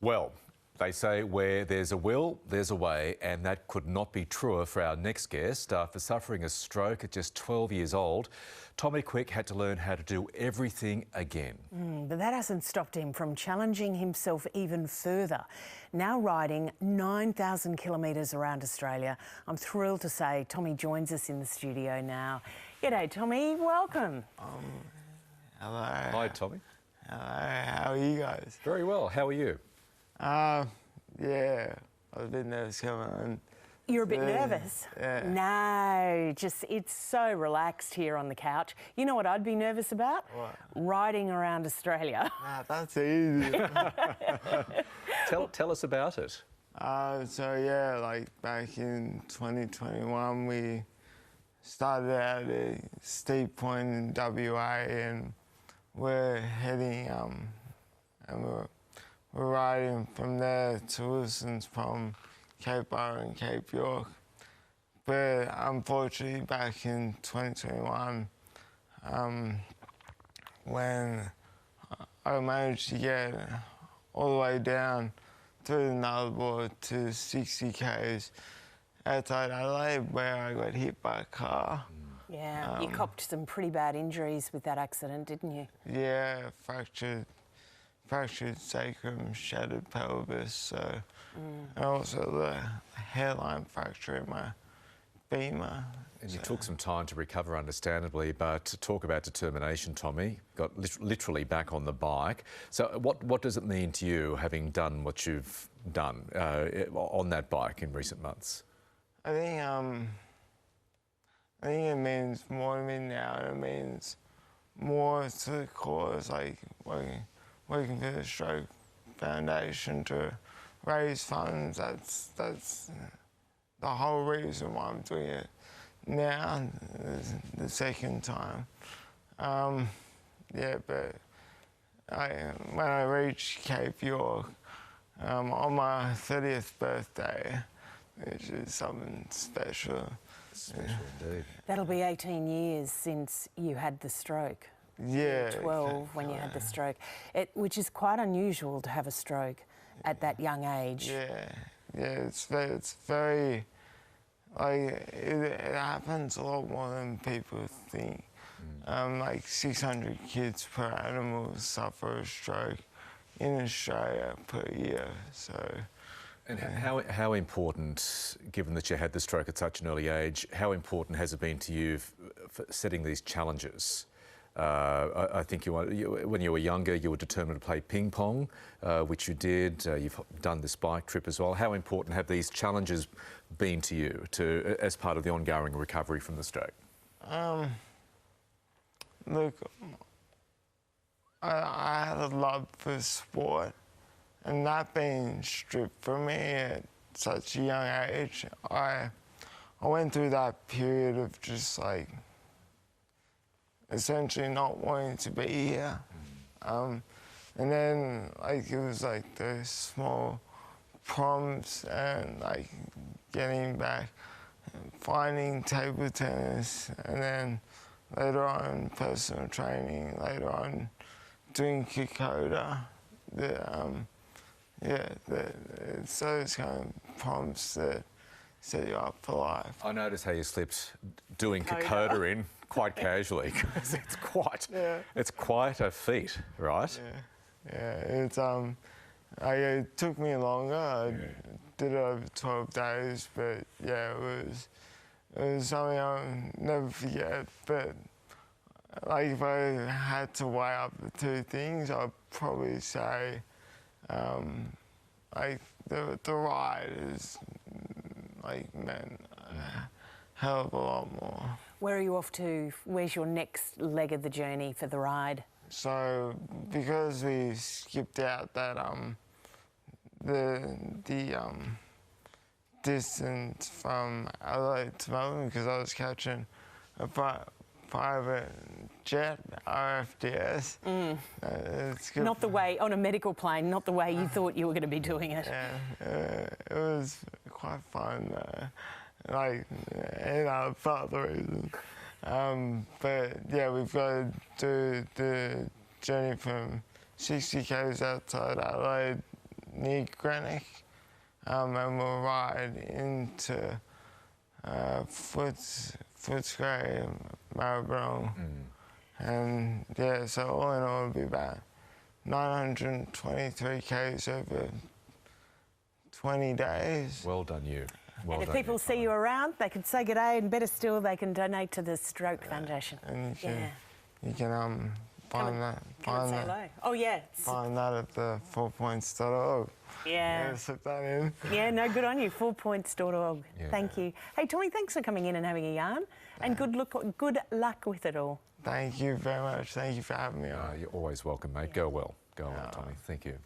Well, they say where there's a will, there's a way, and that could not be truer for our next guest. After suffering a stroke at just 12 years old, Tommy Quick had to learn how to do everything again. But that hasn't stopped him from challenging himself even further. Now riding 9,000 kilometres around Australia, I'm thrilled to say Tommy joins us in the studio now. G'day, Tommy. Welcome. Hello. Hi, Tommy. Hello. How are you guys? Very well. How are you? Yeah, I was a bit nervous coming on. You're a bit nervous? Yeah. No, it's so relaxed here on the couch. You know what I'd be nervous about? What? Riding around Australia. Nah, that's easy. Tell us about it. So yeah, like back in 2021, we started out at a steep point in WA, and we're heading and we're riding from there to Wilson's from Cape Barrow and Cape York. But unfortunately, back in 2021, when I managed to get all the way down through the Nullarbor to 60 k's outside Adelaide, where I got hit by a car. Yeah, you copped some pretty bad injuries with that accident, didn't you? Yeah, fractured sacrum, shattered pelvis, so and also the hairline fracture in my femur. And you took some time to recover, understandably, but talk about determination, Tommy. Got literally back on the bike. So what does it mean to you, having done what you've done on that bike in recent months? I think it means more to me now, and it means more to the cause, like working for the Stroke Foundation to raise funds. That's the whole reason why I'm doing it now, the second time. Yeah, but when I reached Cape York on my 30th birthday, which is something special. Special indeed. That'll be 18 years since you had the stroke. Yeah. 12 when you had the stroke, which is quite unusual to have a stroke at that young age. Yeah, it's very, like, it happens a lot more than people think. Like 600 kids per annum will suffer a stroke in Australia per year, so. And how important, given that you had the stroke at such an early age, how important has it been to you for setting these challenges? I think when you were younger, you were determined to play ping pong, which you did. You've done this bike trip as well. How important have these challenges been to you as part of the ongoing recovery from the stroke? Look, I had a love for sport, and that being stripped from me at such a young age, I went through that period of just like essentially not wanting to be here. And then like it was like those small prompts and like getting back, finding table tennis, and then later on personal training, later on doing Kokoda. It's those kind of prompts that set you up for life. I noticed how you slipped doing Kokoda in quite casually, because it's quite a feat, right? Yeah, it took me longer. I did it over 12 days, but yeah, it was something I'll never forget. But like if I had to weigh up the two things, I'd probably say like the ride is like meant a hell of a lot more. Where are you off to? Where's your next leg of the journey for the ride? So because we skipped out that the distance from Adelaide to Melbourne, because I was catching a private jet, RFDS. It's good. Not the way, on a medical plane, not the way you thought you were going to be doing it. Yeah, it was quite fun, like, for other reasons. But yeah, we've got to do the journey from 60 k's outside Adelaide near Greenock, and we'll ride into Footscray, Maribyrnong, and yeah, so all in all it'll be about 923 k's over 20 days. Well done, you. Well And if done, people see you around, they can say good day, and better still, they can donate to the Stroke Foundation. And you can find that. Come and say hello. Oh, yeah. Find that at the 4points.org. Yeah. Yeah, slip that in. Yeah, no, good on you. 4points.org. Yeah. Thank you. Hey, Tommy, thanks for coming in and having a yarn. And good luck with it all. Thank you very much. Thank you for having me on. You're always welcome, mate. Go well. Go well, Tommy. Thank you.